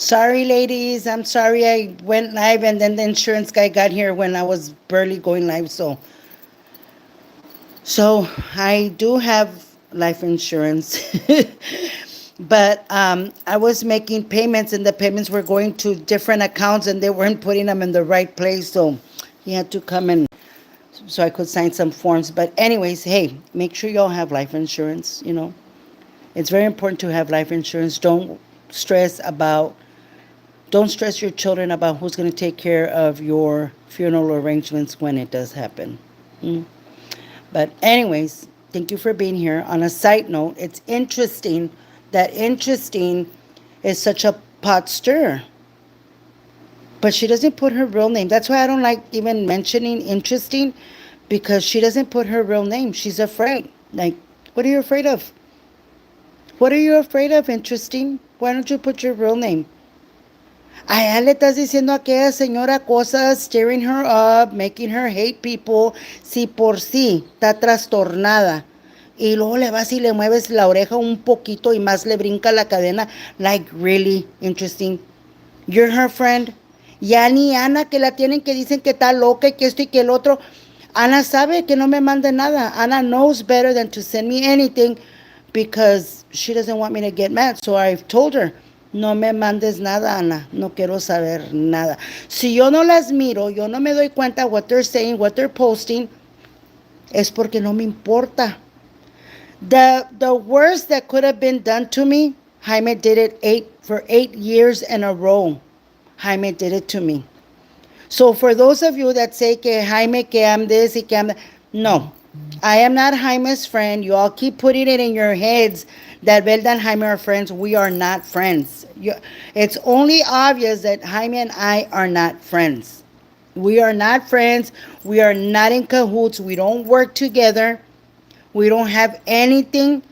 Sorry, ladies. I'm sorry I went live and then the insurance guy got here when I was barely going live. So I do have life insurance, but I was making payments and the payments were going to different accounts and they weren't putting them in the right place. So he had to come and so I could sign some forms. But anyways, hey, make sure y'all have life insurance. It's very important to have life insurance. Stress about don't stress your children about who's going to take care of your funeral arrangements when it does happen. Mm. But anyways, thank you for being here. On a side note, it's interesting that interesting is such a pot stir. But she doesn't put her real name. That's why I don't like even mentioning interesting because she doesn't put her real name. She's afraid. Like, what are you afraid of? What are you afraid of, interesting? Why don't you put your real name? Allá le estás diciendo a aquella señora cosas, stirring her up, making her hate people, si por sí está trastornada. Y luego le vas y le mueves la oreja un poquito y más le brinca la cadena. Like, really interesting. You're her friend. Ya ni Ana, que la tienen que dicen que está loca y que esto y que el otro. Ana sabe que no me mande nada. Ana knows better than to send me anything because she doesn't want me to get mad. So I've told her, no me mandes nada, Ana. No quiero saber nada. Si yo no las miro, yo no me doy cuenta what they're saying, what they're posting, es porque no me importa. The worst that could have been done to me, Jaime did it for 8 years in a row. Jaime did it to me. So for those of you that say que Jaime, que I'm this, y que I'm that, no. I am not Jaime's friend. You all keep putting it in your heads that Velda and Jaime are friends. We are not friends. It's only obvious that Jaime and I are not friends. We are not friends. We are not in cahoots. We don't work together. We don't have anything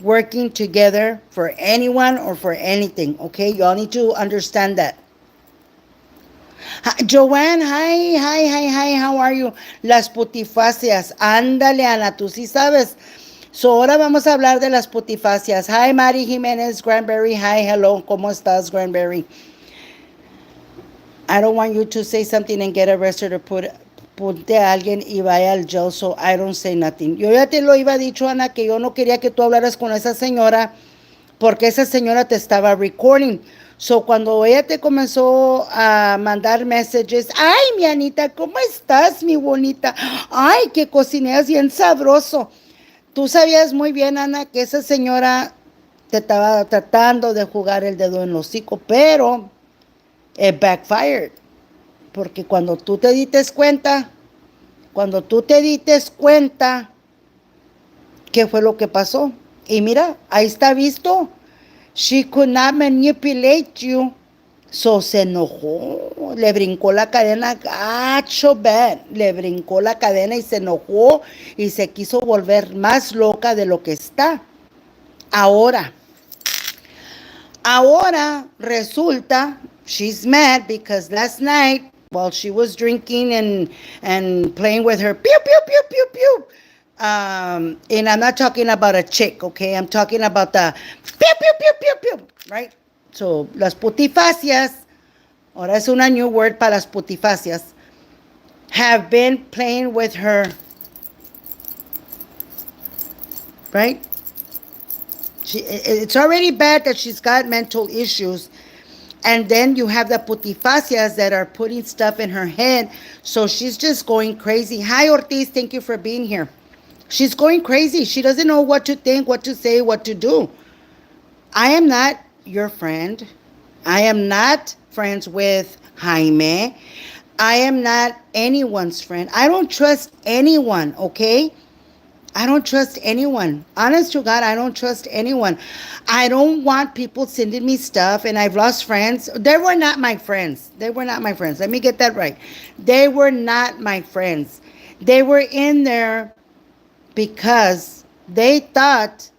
working together for anyone or for anything. Okay? Y'all need to understand that. Joanne, hi, how are you? Las putifasias. Ándale, Ana, tú sí sabes. So, ahora vamos a hablar de las putifasias. Hi, Mari Jiménez, Granberry. Hi, hello, ¿cómo estás, Granberry? I don't want you to say something and get arrested or ponte a alguien y vaya al jail, so I don't say nothing. Yo ya te lo iba dicho, Ana, que yo no quería que tú hablaras con esa señora porque esa señora te estaba recording. So, cuando ella te comenzó a mandar messages, ay, mi Anita, ¿cómo estás, mi bonita? Ay, que cocineas bien sabroso. Tú sabías muy bien, Ana, que esa señora te estaba tratando de jugar el dedo en el hocico, pero it backfired. Porque cuando tú te diste cuenta, ¿qué fue lo que pasó? Y mira, ahí está visto. She could not manipulate you. So se enojó, le brincó la cadena gacho, bad. Le brincó la cadena y se enojó y se quiso volver más loca de lo que está. Ahora resulta, she's mad because last night, while she was drinking and playing with her pew, pew, pew, pew, pew, and I'm not talking about a chick, okay? I'm talking about the pew, pew, pew, pew, pew, right? So, las putifasias, ahora es una new word para las putifasias, have been playing with her, right? It's already bad that she's got mental issues. And then you have the putifasias that are putting stuff in her head. So she's just going crazy. Hi, Ortiz. Thank you for being here. She's going crazy. She doesn't know what to think, what to say, what to do. I am not your friend. I am not friends with Jaime. I am not anyone's friend. I don't trust anyone, okay? I don't trust anyone. Honest to God, I don't trust anyone. I don't want people sending me stuff, and I've lost friends. They were not my friends. They were not my friends. Let me get that right. They were not my friends. They were in there because they thought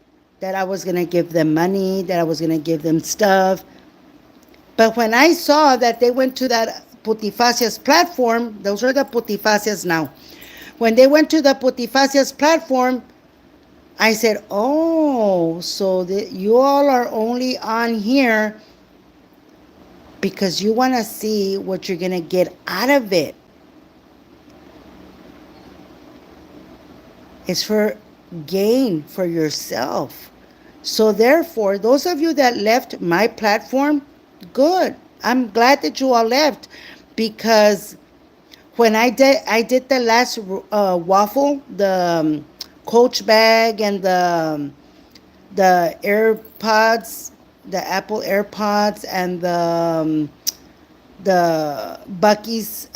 that I was going to give them money, that I was going to give them stuff. But when I saw that they went to that Putifasias platform, those are the Putifasias now. When they went to the Putifasias platform, I said, oh, so you all are only on here because you want to see what you're going to get out of it. It's for gain for yourself. So, therefore, those of you that left my platform, good. I'm glad that you all left because when I did the last waffle, the Coach bag and the AirPods, the Apple AirPods, and the Bucky's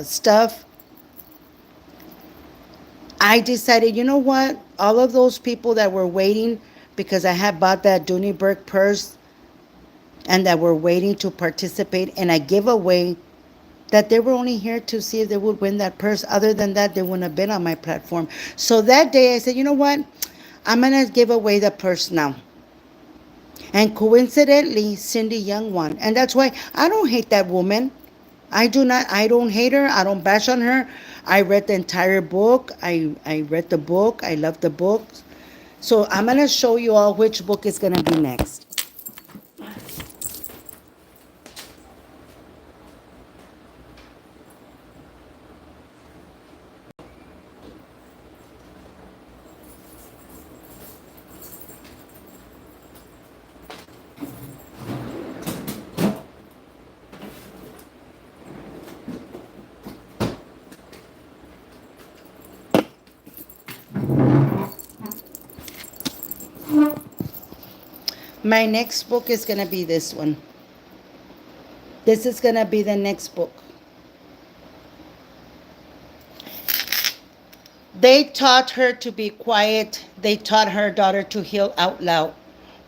stuff. I decided, you know what? All of those people that were waiting because I had bought that Dooneyberg purse and that were waiting to participate in a giveaway, that they were only here to see if they would win that purse. Other than that, they wouldn't have been on my platform. So that day I said, you know what? I'm going to give away the purse now. And coincidentally, Cindy Young won. And that's why I don't hate that woman. I don't hate her. I don't bash on her. I read the entire book. I read the book. I love the book. So I'm going to show you all which book is going to be next. My next book is going to be this one. This is going to be the next book. They taught her to be quiet. They taught her daughter to heal out loud.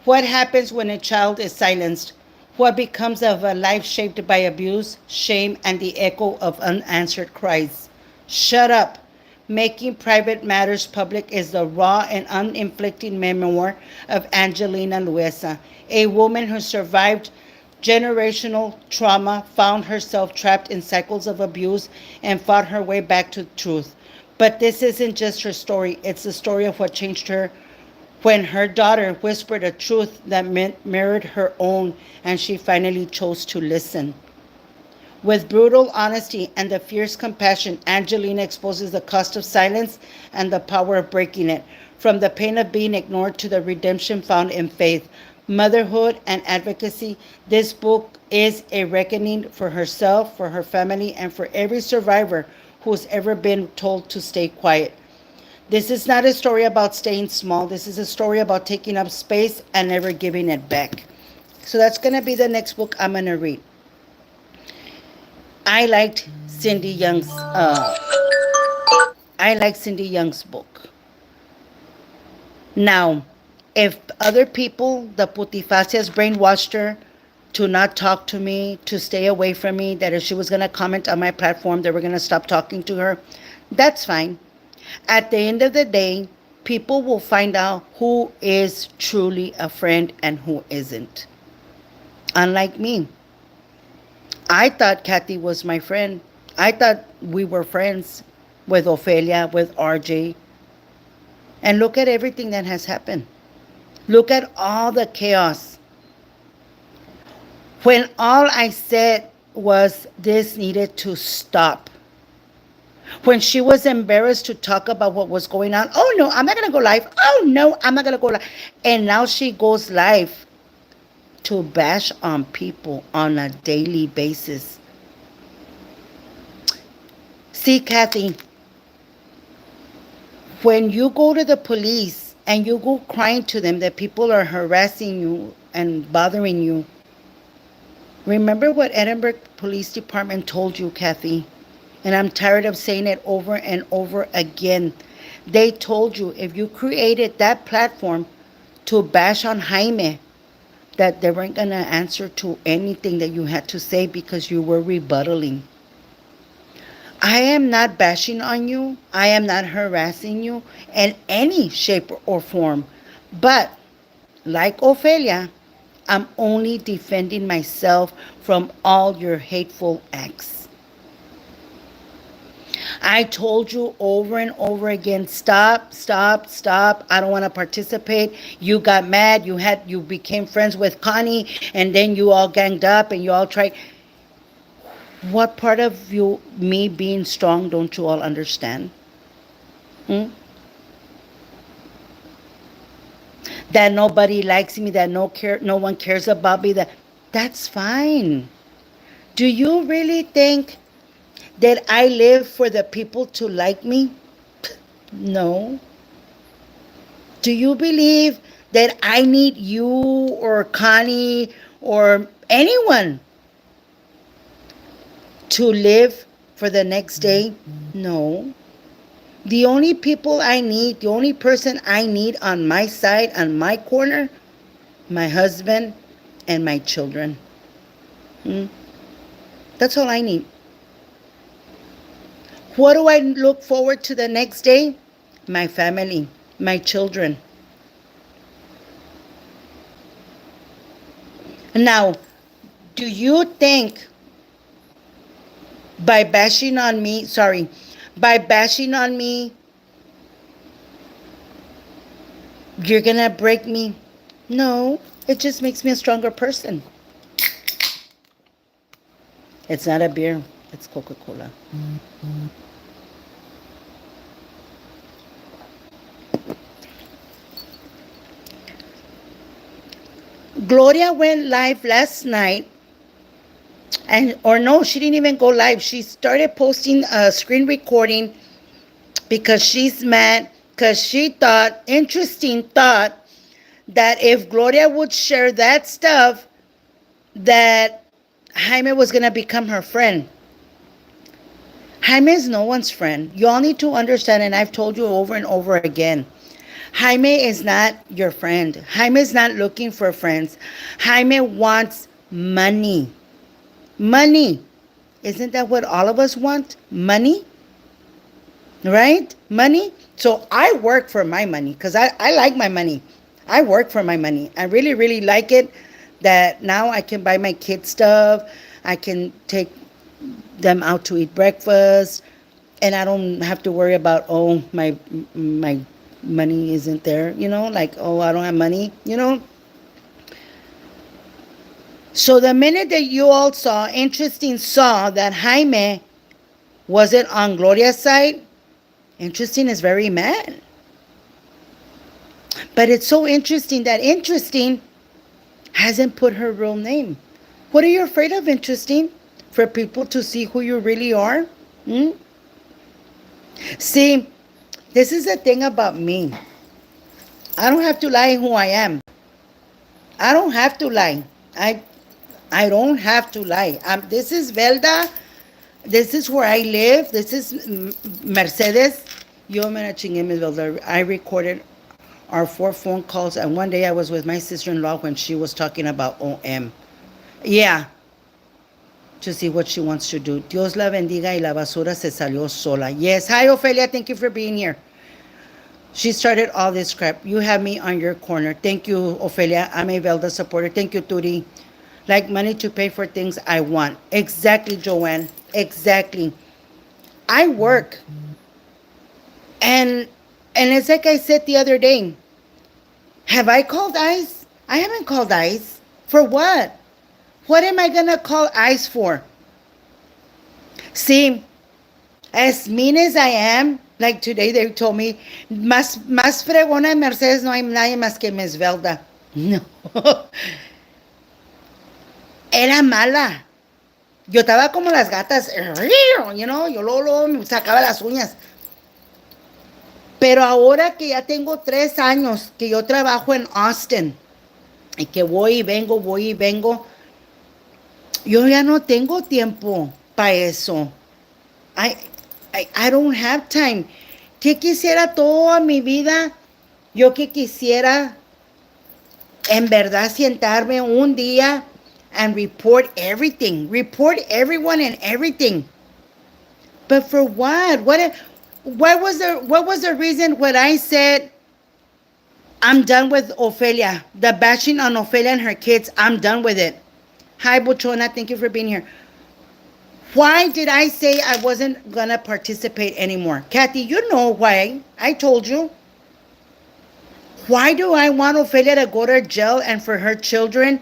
What happens when a child is silenced? What becomes of a life shaped by abuse, shame, and the echo of unanswered cries? Shut up. Making Private Matters Public is the raw and uninflicted memoir of Angelina Luesa, a woman who survived generational trauma, found herself trapped in cycles of abuse, and fought her way back to truth. But this isn't just her story, it's the story of what changed her when her daughter whispered a truth that mirrored her own and she finally chose to listen. With brutal honesty and the fierce compassion, Angelina exposes the cost of silence and the power of breaking it. From the pain of being ignored to the redemption found in faith, motherhood, and advocacy, this book is a reckoning for herself, for her family, and for every survivor who's ever been told to stay quiet. This is not a story about staying small. This is a story about taking up space and never giving it back. So that's going to be the next book I'm going to read. I liked Cindy Young's. I like Cindy Young's book. Now, if other people, the Putifacias, brainwashed her to not talk to me, to stay away from me, that if she was going to comment on my platform, they were going to stop talking to her, that's fine. At the end of the day, people will find out who is truly a friend and who isn't. Unlike me, I thought Kathy was my friend. I thought we were friends with Ophelia, with RJ. And look at everything that has happened. Look at all the chaos. When all I said was this needed to stop. When she was embarrassed to talk about what was going on. Oh no, I'm not going to go live. Oh no, I'm not going to go live. And now she goes live to bash on people on a daily basis. See, Kathy, when you go to the police and you go crying to them that people are harassing you and bothering you, remember what Edinburgh Police Department told you, Kathy? And I'm tired of saying it over and over again. They told you if you created that platform to bash on Jaime, that they weren't going to answer to anything that you had to say because you were rebuttaling. I am not bashing on you. I am not harassing you in any shape or form. But like Ophelia, I'm only defending myself from all your hateful acts. I told you over and over again, stop, stop, stop. I don't want to participate. You got mad. You became friends with Connie, and then you all ganged up and you all tried. What part of you, me being strong, don't you all understand? Hmm? That nobody likes me, that no one cares about me, that's fine. Do you really think that I live for the people to like me? No. Do you believe that I need you or Connie or anyone to live for the next day? No. The only people I need, the only person I need on my side, on my corner, my husband and my children. Hmm? That's all I need. What do I look forward to the next day? My family, my children. Now, do you think by bashing on me, sorry, by bashing on me, you're gonna break me? No, it just makes me a stronger person. It's not a beer, it's Coca Cola. Gloria went live last night, and or no, she didn't even go live. She started posting a screen recording because she's mad because she thought, interesting thought, that if Gloria would share that stuff, that Jaime was going to become her friend. Jaime is no one's friend. You all need to understand, and I've told you over and over again, Jaime is not your friend. Jaime is not looking for friends. Jaime wants money. Money. Isn't that what all of us want? Money? Right? Money? So I work for my money because I like my money. I work for my money. I really, really like it that now I can buy my kids stuff. I can take them out to eat breakfast, and I don't have to worry about, oh, my money isn't there, like, oh, I don't have money. So the minute that you all saw that Jaime wasn't on Gloria's side, Interesting is very mad. But it's so interesting that Interesting hasn't put her real name. What are you afraid of, Interesting? For people to see who you really are? Hmm? See, this is the thing about me. I don't have to lie who I am. I don't have to lie. I don't have to lie. This is Velda. This is where I live. This is Mercedes. Yo me la chingué, Miss Velda. I recorded our 4 phone calls, and one day I was with my sister-in-law when she was talking about OM. Yeah, to see what she wants to do. Dios la bendiga y la basura se salió sola. Yes. Hi, Ophelia. Thank you for being here. She started all this crap. You have me on your corner. Thank you, Ophelia. I'm a Velda supporter. Thank you, Turi. Like money to pay for things I want. Exactly, Joanne. Exactly. I work. And it's like I said the other day. Have I called ICE? I haven't called ICE. For what? What am I going to call ICE for? See, as mean as I am, like today they told me, más fregona de Mercedes no hay nadie más que Miss Velda. No. Era mala. Yo estaba como las gatas, yo luego me sacaba las uñas. Pero ahora que ya tengo 3 años que yo trabajo en Austin y que voy y vengo, yo ya no tengo tiempo para eso. I don't have time. ¿Qué quisiera toda mi vida? Yo que quisiera en verdad sentarme un día and report everything. Report everyone and everything. But for what? What was the reason when I said I'm done with Ophelia? The bashing on Ophelia and her kids, I'm done with it. Hi, Bochona, thank you for being here. Why did I say I wasn't going to participate anymore? Kathy, you know why. I told you. Why do I want Ophelia to go to jail and for her children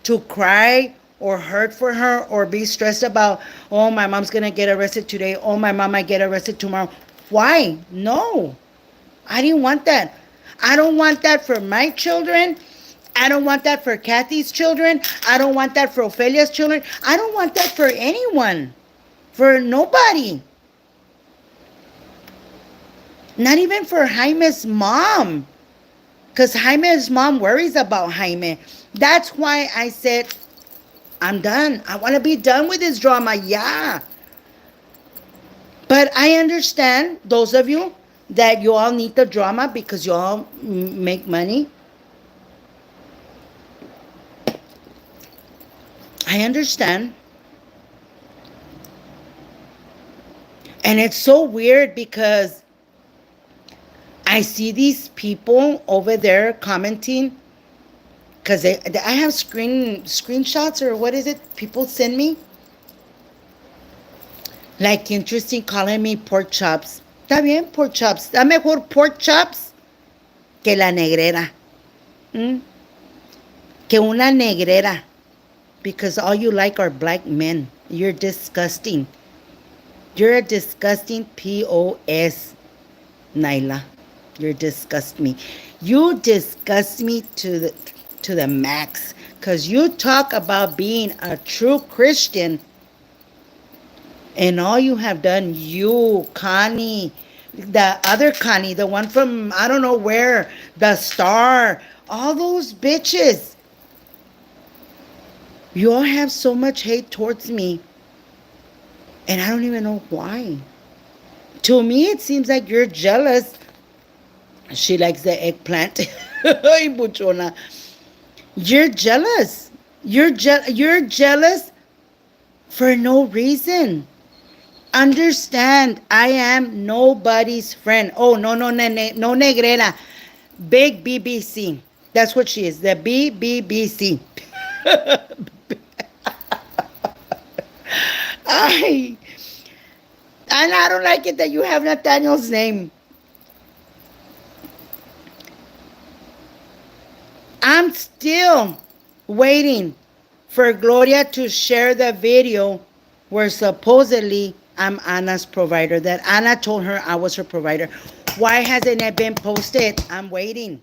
to cry or hurt for her or be stressed about, oh, my mom's going to get arrested today. Oh, my mom might get arrested tomorrow. Why? No, I didn't want that. I don't want that for my children. I don't want that for Kathy's children. I don't want that for Ophelia's children. I don't want that for anyone, for nobody. Not even for Jaime's mom. Because Jaime's mom worries about Jaime. That's why I said, I'm done. I want to be done with this drama. Yeah. But I understand those of you that you all need the drama because you all make money. I understand. And it's so weird because I see these people over there commenting because I have screenshots or what is it? People send me like interesting calling me pork chops. Está bien, pork chops. Está mejor pork chops que la negrera. ¿Mm? Que una negrera. Because all you like are black men. You're disgusting. You're a disgusting POS, Naila. You disgust me. You disgust me to the max. Because you talk about being a true Christian. And all you have done, you, Connie, the other Connie, the one from I don't know where, the star, all those bitches. You all have so much hate towards me. And I don't even know why. To me, it seems like you're jealous. She likes the eggplant. Ay, buchona. You're jealous. You're jealous for no reason. Understand, I am nobody's friend. Oh, no, negrera. Big BBC. That's what she is. The BBC. And I don't like it that you have Nathaniel's name. I'm still waiting for Gloria to share the video where supposedly I'm Anna's provider, that Anna told her I was her provider. Why hasn't it been posted? I'm waiting.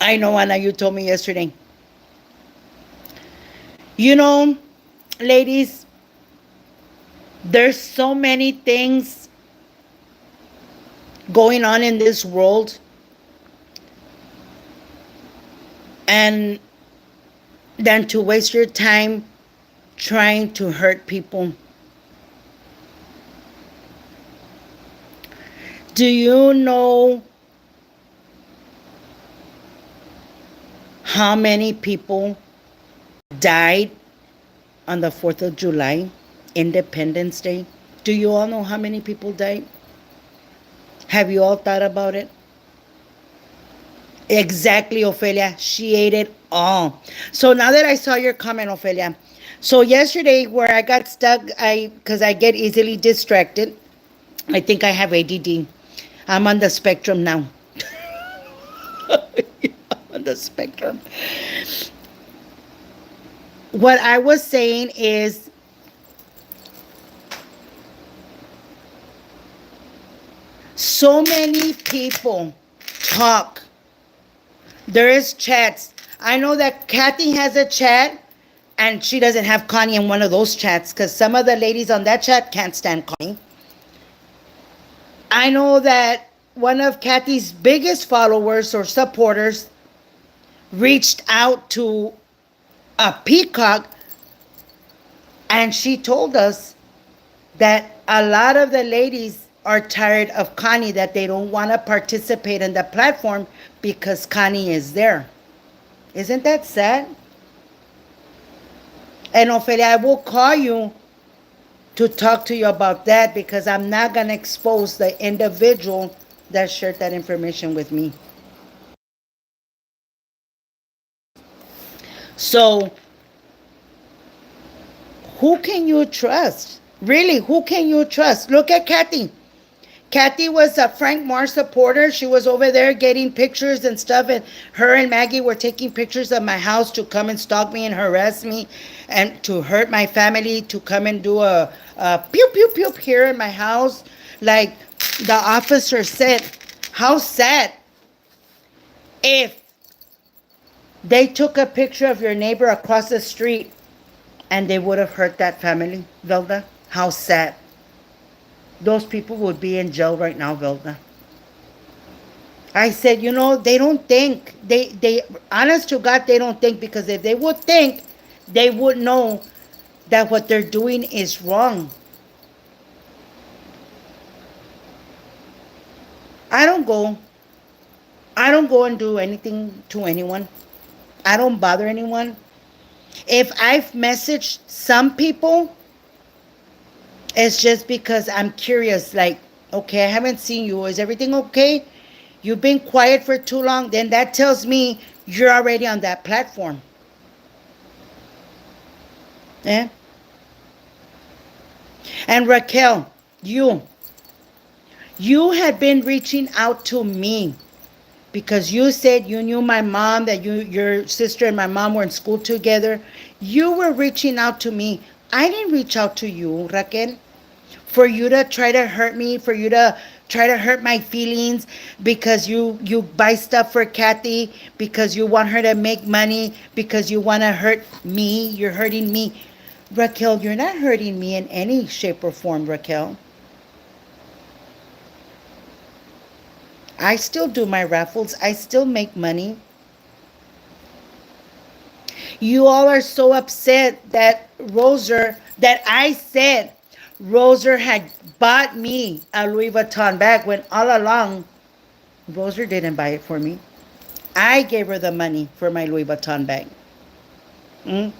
I know, Anna, you told me yesterday. You know, ladies, there's so many things going on in this world. And than to waste your time trying to hurt people. Do you know how many people died on the 4th of July, Independence Day? Do you all know how many people died? Have you all thought about it? Exactly, Ophelia. She ate it all. So now that I saw your comment, Ophelia. So yesterday where I got stuck, because I get easily distracted. I think I have ADD. I'm on the spectrum now. On the spectrum. What I was saying is so many people talk. There is chats. I know that Kathy has a chat and she doesn't have Connie in one of those chats because some of the ladies on that chat can't stand Connie. I know that one of Kathy's biggest followers or supporters reached out to a Peacock and she told us that a lot of the ladies are tired of Connie, that they don't want to participate in the platform because Connie is there. Isn't that sad? And Ophelia, I will call you to talk to you about that because I'm not going to expose the individual that shared that information with me. So, who can you trust? Really, who can you trust? Look at Kathy. Kathy was a Frank Mars supporter. She was over there getting pictures and stuff, and her and Maggie were taking pictures of my house to come and stalk me and harass me and to hurt my family, to come and do a pew pew pew here in my house. Like the officer said, how sad if they took a picture of your neighbor across the street and they would have hurt that family, Velda. How sad. Those people would be in jail right now, Velda. I said, they don't think. They, honest to God, they don't think, because if they would think, they would know that what they're doing is wrong. I don't go. I don't go and do anything to anyone. I don't bother anyone. If I've messaged some people, it's just because I'm curious. Like, okay, I haven't seen you. Is everything okay? You've been quiet for too long. Then that tells me you're already on that platform. Yeah. And Raquel, you had been reaching out to me because you said you knew my mom, that your sister and my mom were in school together. You were reaching out to me. I didn't reach out to you, Raquel, for you to try to hurt me, for you to try to hurt my feelings, because you buy stuff for Kathy, because you want her to make money, because you want to hurt me. You're hurting me. Raquel, you're not hurting me in any shape or form, Raquel. I still do my raffles. I still make money. You all are so upset that I said Roser had bought me a Louis Vuitton bag, when all along Roser didn't buy it for me. I gave her the money for my Louis Vuitton bag. Mm?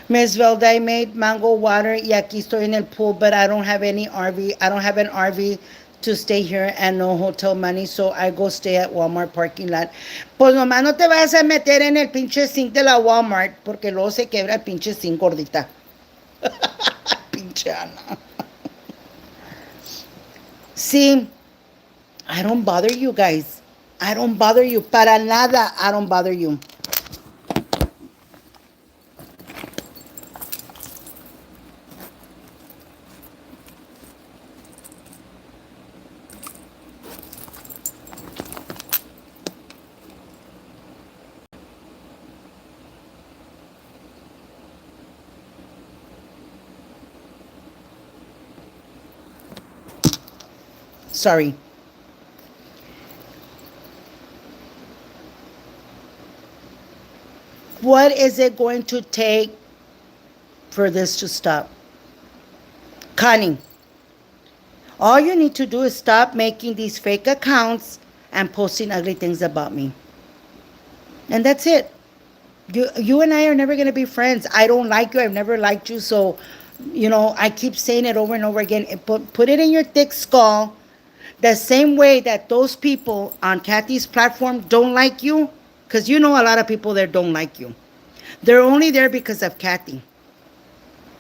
Miss Velda, I made mango water y aquí estoy en el pool, but I don't have any RV. I don't have an RV to stay here and no hotel money, so I go stay at Walmart parking lot. Pues nomás no te vas a meter en el pinche zinc de la Walmart, porque luego se quebra el pinche zinc, gordita. Pinche Ana. See, I don't bother you guys. I don't bother you. Para nada, I don't bother you. Sorry. What is it going to take for this to stop? Connie, all you need to do is stop making these fake accounts and posting ugly things about me. And that's it. You and I are never going to be friends. I don't like you. I've never liked you. So, I keep saying it over and over again. Put it in your thick skull. The same way that those people on Kathy's platform don't like you, because a lot of people there don't like you. They're only there because of Kathy.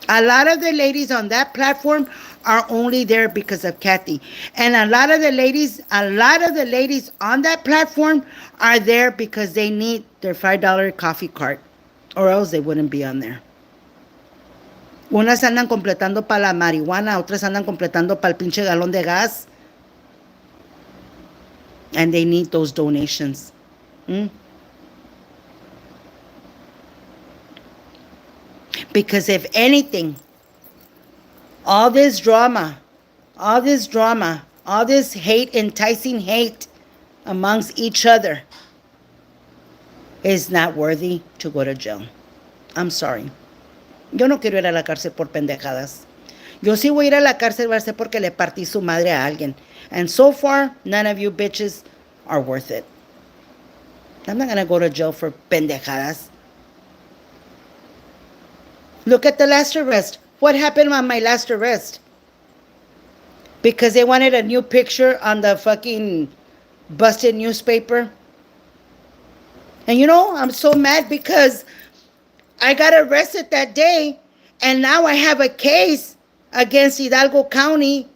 A lot of the ladies on that platform are only there because of Kathy. And a lot of the ladies on that platform are there because they need their $5 coffee cart, or else they wouldn't be on there. Unas andan completando para la marihuana, otras andan completando para el pinche galón de gas. And they need those donations. Mm? Because if anything, all this drama, all this hate, enticing hate amongst each other is not worthy to go to jail. I'm sorry. Yo no quiero ir a la cárcel por pendejadas. Yo sí voy a ir a la cárcel, va a ser porque le partí su madre a alguien. And so far, none of you bitches are worth it. I'm not going to go to jail for pendejadas. Look at the last arrest. What happened on my last arrest? Because they wanted a new picture on the fucking busted newspaper. And I'm so mad because I got arrested that day, and now I have a case against Hidalgo County,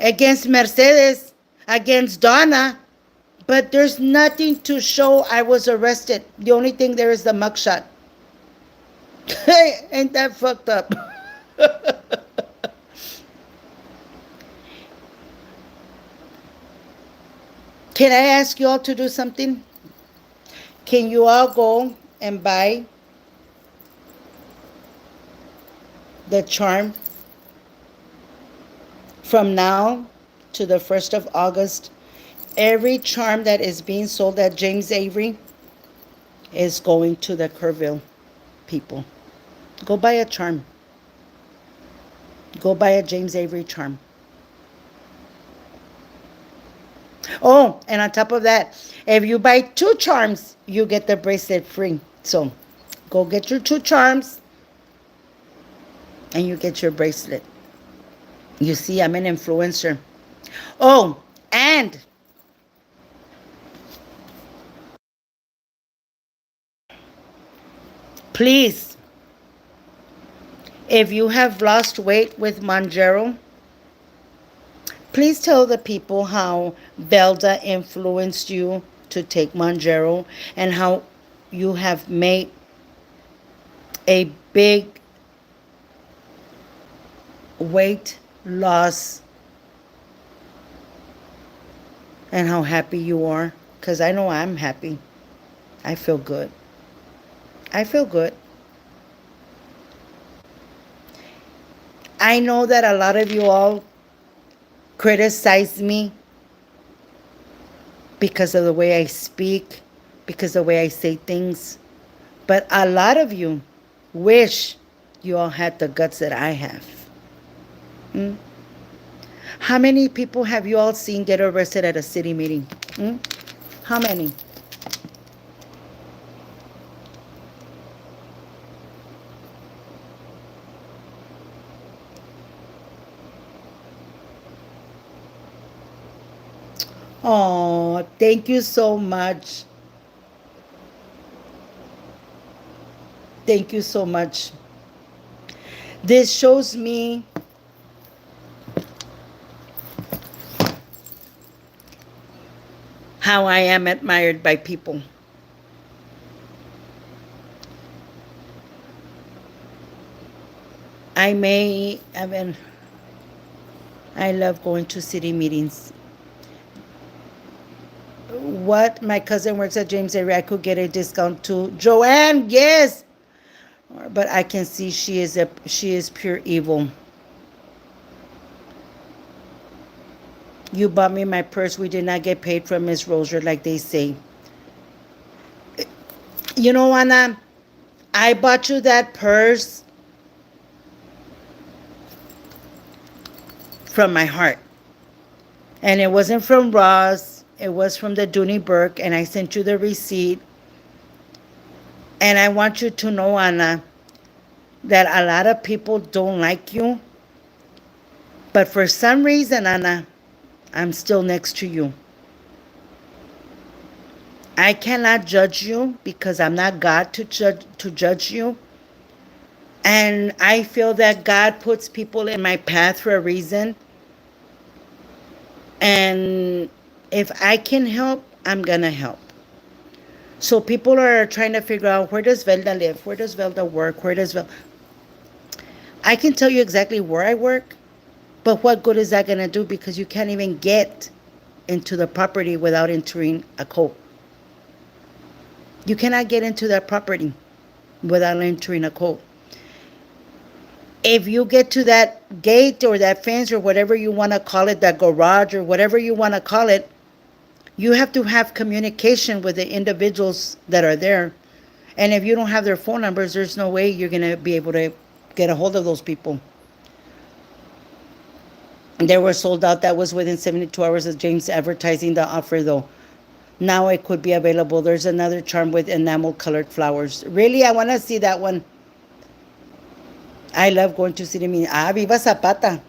against Mercedes, against Donna, but there's nothing to show I was arrested. The only thing there is the mugshot. Ain't that fucked up? Can I ask you all to do something? Can you all go and buy the charm from now to the 1st of August? Every charm that is being sold at James Avery is going to the Kerrville people. Go buy a charm. Go buy a James Avery charm. Oh, and on top of that, if you buy 2 charms, you get the bracelet free. So go get your 2 charms and you get your bracelet. You see, I'm an influencer. Oh, and please, if you have lost weight with Mounjaro, please tell the people how Velda influenced you to take Mounjaro and how you have made a big weight loss and how happy you are. Because I know I'm happy. I feel good. I feel good. I know that a lot of you all criticize me because of the way I speak, because of the way I say things. But a lot of you wish you all had the guts that I have. How many people have you all seen get arrested at a city meeting? How many? Oh, thank you so much. Thank you so much. This shows me how I am admired by people. I love going to city meetings. What? My cousin works at James Avery. I could get a discount too. Joanne, yes. But I can see she is pure evil. You bought me my purse. We did not get paid from Miss Roser like they say. You know, Anna, I bought you that purse from my heart. And it wasn't from Ross. It was from the Dooney Burke. And I sent you the receipt. And I want you to know, Anna, that a lot of people don't like you. But for some reason, Anna, I'm still next to you. I cannot judge you because I'm not God to judge you. And I feel that God puts people in my path for a reason. And if I can help, I'm going to help. So people are trying to figure out, where does Velda live? Where does Velda work? Where does Velda... I can tell you exactly where I work, but what good is that going to do? Because you can't even get into the property without entering a code. You cannot get into that property without entering a code. If you get to that gate or that fence or whatever you want to call it, that garage or whatever you want to call it, you have to have communication with the individuals that are there. And if you don't have their phone numbers, there's no way you're going to be able to get a hold of those people. They were sold out. That was within 72 hours of James advertising the offer, though. Now it could be available. There's another charm with enamel-colored flowers. Really, I want to see that one. I love going to city meetings. Ah, Viva Zapata.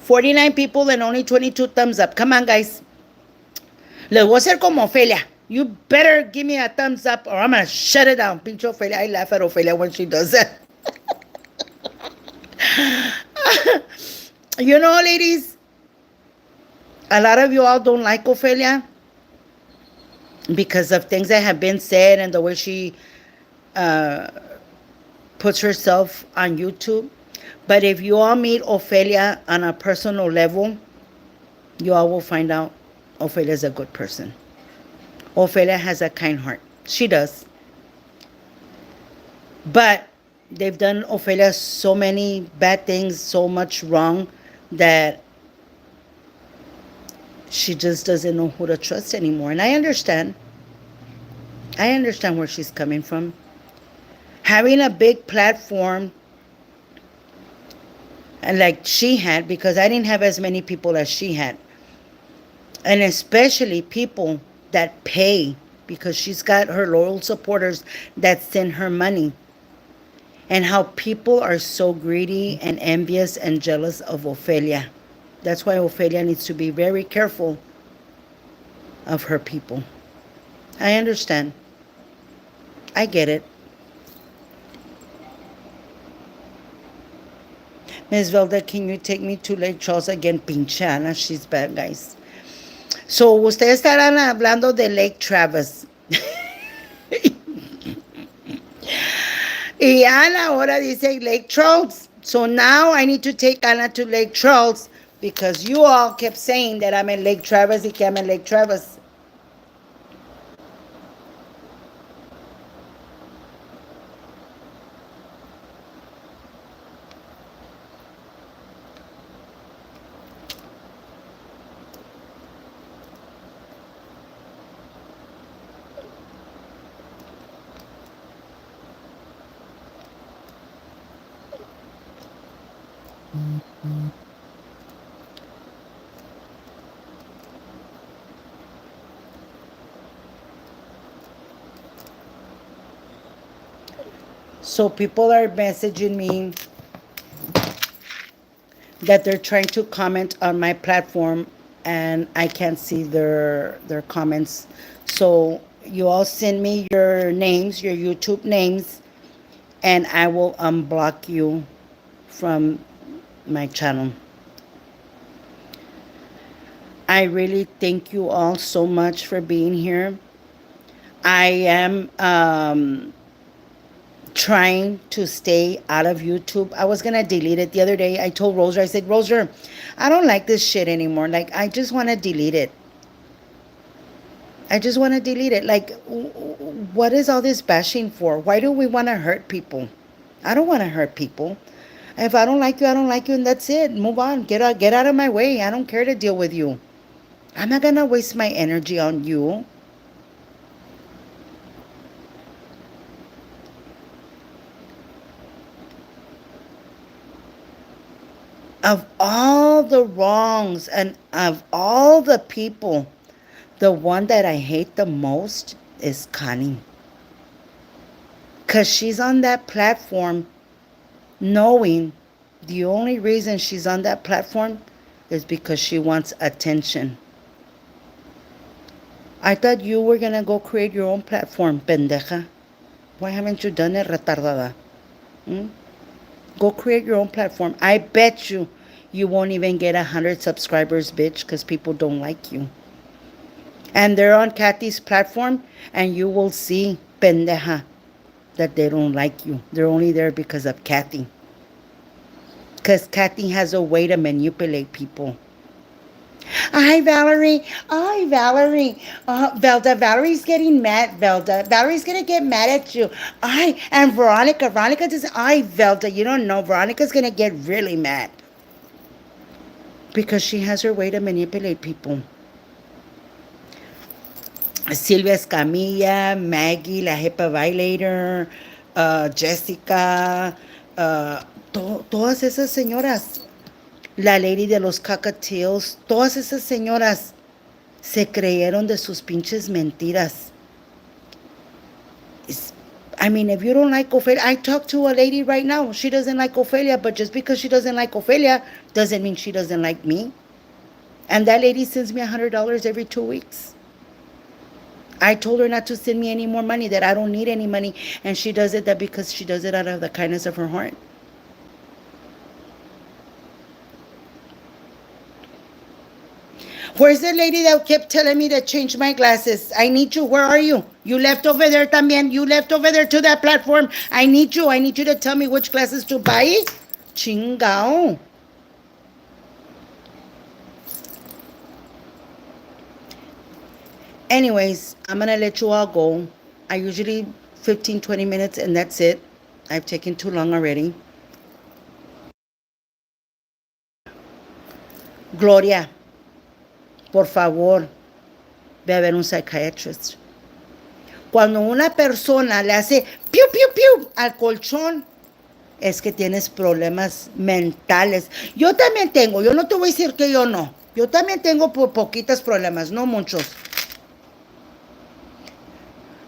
49 people and only 22 thumbs up. Come on, guys. Les voy a hacer como Ofelia. You better give me a thumbs up or I'm gonna shut it down. Pinche Ophelia. I laugh at Ophelia when she does that. You know, ladies, a lot of you all don't like Ophelia because of things that have been said and the way she uh, puts herself on YouTube. But if you all meet Ophelia on a personal level, you all will find out Ophelia is a good person. Ophelia has a kind heart. She does. But they've done Ophelia so many bad things, so much wrong that she just doesn't know who to trust anymore. And I understand. I understand where she's coming from. Having a big platform and like she had, because I didn't have as many people as she had, and especially people that pay, because she's got her loyal supporters that send her money, and how people are so greedy and envious and jealous of Ophelia. That's why Ophelia needs to be very careful of her people. I understand. I get it. Miss Velda, can you take me to Lake Charles again? Pinchana, she's bad, guys. So, ustedes estarán hablando de Lake Travis. Y Ana ahora dice Lake Charles. So now I need to take Ana to Lake Charles because you all kept saying that I'm in Lake Travis y que I'm in Lake Travis. So people are messaging me that they're trying to comment on my platform and I can't see their comments. So you all send me your names, your YouTube names, and I will unblock you from my channel. I really thank you all so much for being here. I am trying to stay out of YouTube. I was gonna delete it the other day. I told Roser, I said, Roser, I don't like this shit anymore. Like, I just want to delete it. I just want to delete it. Like, what is all this bashing for? Why do we want to hurt people? I don't want to hurt people. If I don't like you, I don't like you, and that's it. Move on. Get out of my way. I don't care to deal with you. I'm not gonna waste my energy on you. Of all the wrongs and of all the people, the one that I hate the most is Connie. Because she's on that platform knowing the only reason she's on that platform is because she wants attention. I thought you were going to go create your own platform, pendeja. Why haven't you done it, retardada? Hmm? Go create your own platform. I bet you won't even get 100 subscribers, bitch, because people don't like you. And they're on Kathy's platform, and you will see, pendeja, that they don't like you. They're only there because of Kathy. Because Kathy has a way to manipulate people. Hi, Valerie. Hi, Valerie. Velda, Valerie's getting mad, Velda. Valerie's going to get mad at you. And Veronica. Veronica doesn't. Velda, you don't know. Veronica's going to get really mad. Because she has her way to manipulate people. Silvia Escamilla, Maggie, la Hepa Violator, Jessica, todas esas señoras. La lady de los cockatiels, todas esas señoras se creyeron de sus pinches mentiras. I mean, if you don't like Ophelia, I talked to a lady right now. She doesn't like Ophelia, but just because she doesn't like Ophelia doesn't mean she doesn't like me. And that lady sends me $100 every 2 weeks. I told her not to send me any more money, that I don't need any money. And she does it that because she does it out of the kindness of her heart. Where's the lady that kept telling me to change my glasses? I need you. Where are you? You left over there también. You left over there to that platform. I need you. I need you to tell me which glasses to buy. Chingao. Anyways, I'm going to let you all go. I usually 15, 20 minutes and that's it. I've taken too long already. Gloria, por favor, ve a ver un psychiatrist. Cuando una persona le hace piu, piu, piu al colchón, es que tienes problemas mentales. Yo también tengo, yo no te voy a decir que yo no. Yo también tengo poquitos problemas, no muchos.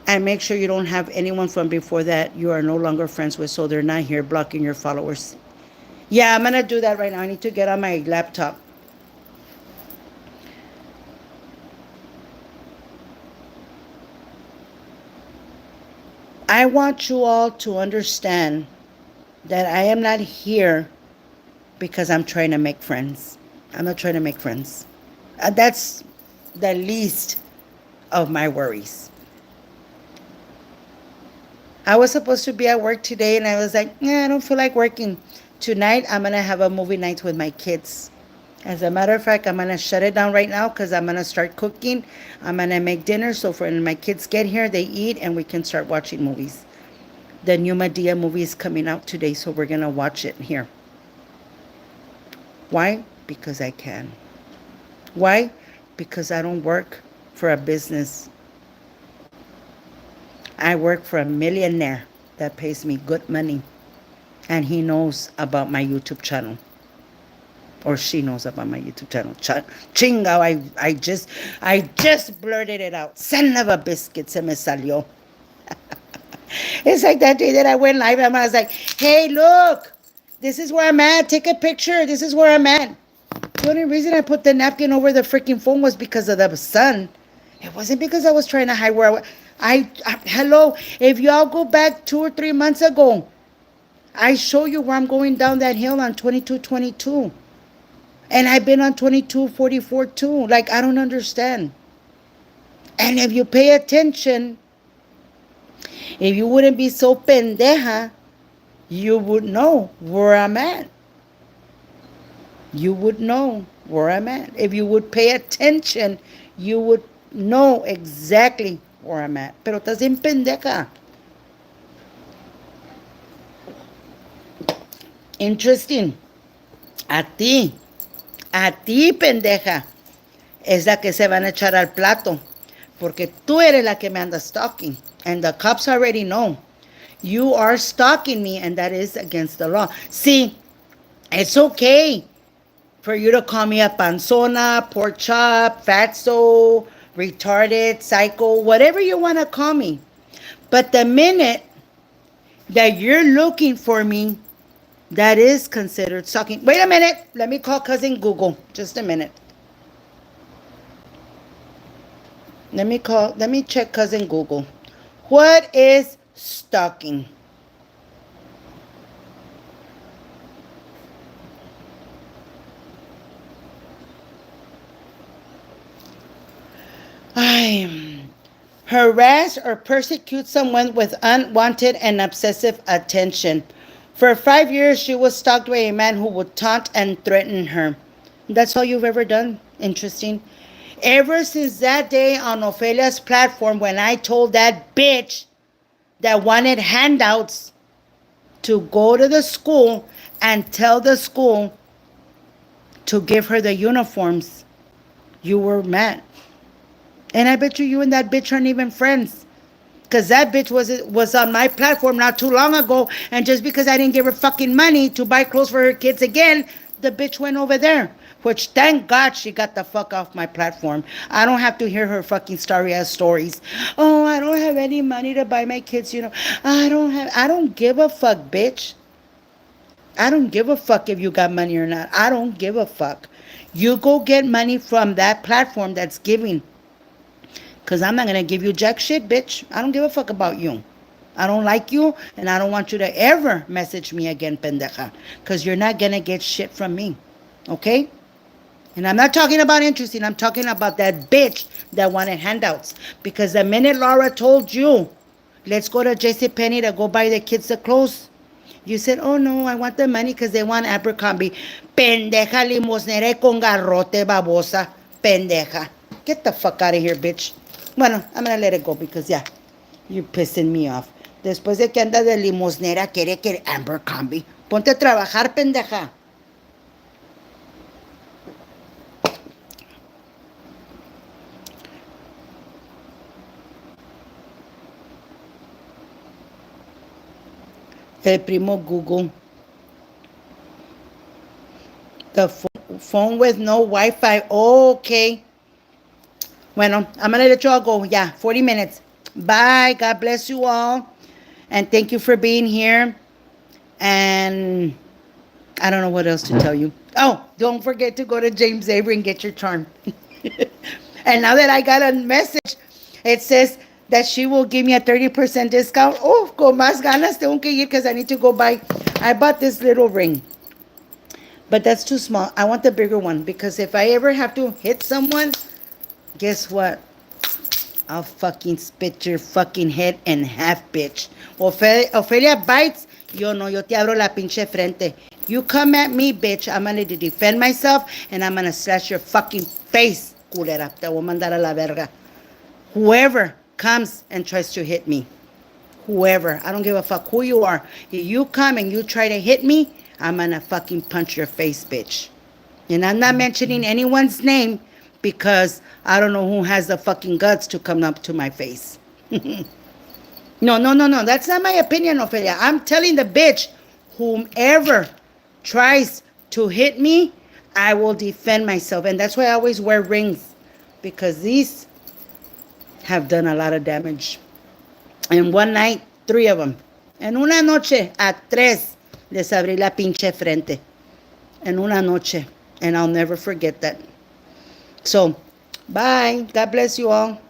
And make sure you don't have anyone from before that you are no longer friends with, so they're not here blocking your followers. Yeah, I'm going to do that right now. I need to get on my laptop. I want you all to understand that I am not here because I'm trying to make friends. I'm not trying to make friends. That's the least of my worries. I was supposed to be at work today and I was like, I don't feel like working. Tonight, I'm going to have a movie night with my kids. As a matter of fact, I'm going to shut it down right now because I'm going to start cooking. I'm going to make dinner so when my kids get here, they eat and we can start watching movies. The new Medea movie is coming out today, so we're going to watch it here. Why? Because I can. Why? Because I don't work for a business. I work for a millionaire that pays me good money. And he knows about my YouTube channel. Or she knows about my YouTube channel. Chingao, I just blurted it out. Son of a biscuit, se me salió. It's like that day that I went live and I was like, hey, look, this is where I'm at. Take a picture. This is where I'm at. The only reason I put the napkin over the freaking phone was because of the sun. It wasn't because I was trying to hide where hello, if y'all go back 2 or 3 months ago, I show you where I'm going down that hill on 2222. And I've been on 2244 too. Like, I don't understand. And if you pay attention, if you wouldn't be so pendeja, you would know where I'm at. You would know where I'm at. If you would pay attention, you would know exactly where I'm at. Pero estás bien pendeja. Interesting. A ti, pendeja, es la que se van a echar al plato. Porque tú eres la que me anda stalking. And the cops already know. You are stalking me, and that is against the law. See, it's okay for you to call me a panzona, pork chop, fatso, retarded, psycho, whatever you want to call me. But the minute that you're looking for me, that is considered stalking. Wait a minute. Let me call cousin Google. Just a minute. Let me check cousin Google. What is stalking? Harass or persecute someone with unwanted and obsessive attention. For 5 years, she was stalked by a man who would taunt and threaten her. That's all you've ever done? Interesting. Ever since that day on Ophelia's platform when I told that bitch that wanted handouts to go to the school and tell the school to give her the uniforms, you were mad. And I bet you and that bitch aren't even friends. Because that bitch was on my platform not too long ago. And just because I didn't give her fucking money to buy clothes for her kids again, the bitch went over there. Which, thank God, she got the fuck off my platform. I don't have to hear her fucking starry-ass stories. Oh, I don't have any money to buy my kids, I don't give a fuck, bitch. I don't give a fuck if you got money or not. I don't give a fuck. You go get money from that platform that's giving. Because I'm not going to give you jack shit, bitch. I don't give a fuck about you. I don't like you, and I don't want you to ever message me again, pendeja. Because you're not going to get shit from me. Okay? And I'm not talking about interesting. I'm talking about that bitch that wanted handouts. Because the minute Laura told you, let's go to JCPenney to go buy the kids the clothes, you said, oh no, I want the money because they want Abercrombie. Pendeja limosnera con garrote babosa. Pendeja. Get the fuck out of here, bitch. Bueno, I'm going to let it go because, yeah, you're pissing me off. Después de que anda de limosnera, quiere que Abercrombie. Ponte a trabajar, pendeja. El primo Google. The phone with no Wi-Fi. Okay. Bueno, I'm going to let you all go. Yeah, 40 minutes. Bye. God bless you all. And thank you for being here. And I don't know what else to tell you. Oh, don't forget to go to James Avery and get your charm. And now that I got a message, it says that she will give me a 30% discount. Oh, con más ganas tengo que ir because I need to go buy. I bought this little ring, but that's too small. I want the bigger one because if I ever have to hit someone, guess what? I'll fucking spit your fucking head in half, bitch. Ofelia bites, yo te abro la pinche frente. You come at me, bitch, I'm gonna defend myself and I'm gonna slash your fucking face, culera. Te voy a mandar a la verga. Whoever comes and tries to hit me, whoever, I don't give a fuck who you are. If you come and you try to hit me, I'm gonna fucking punch your face, bitch. And I'm not mentioning anyone's name because I don't know who has the fucking guts to come up to my face. No. That's not my opinion, Ophelia. I'm telling the bitch, whomever tries to hit me, I will defend myself. And that's why I always wear rings. Because these have done a lot of damage. And one night, 3 of them. En una noche, a 3 les abrí la pinche frente. En una noche. And I'll never forget that. So, bye. God bless you all.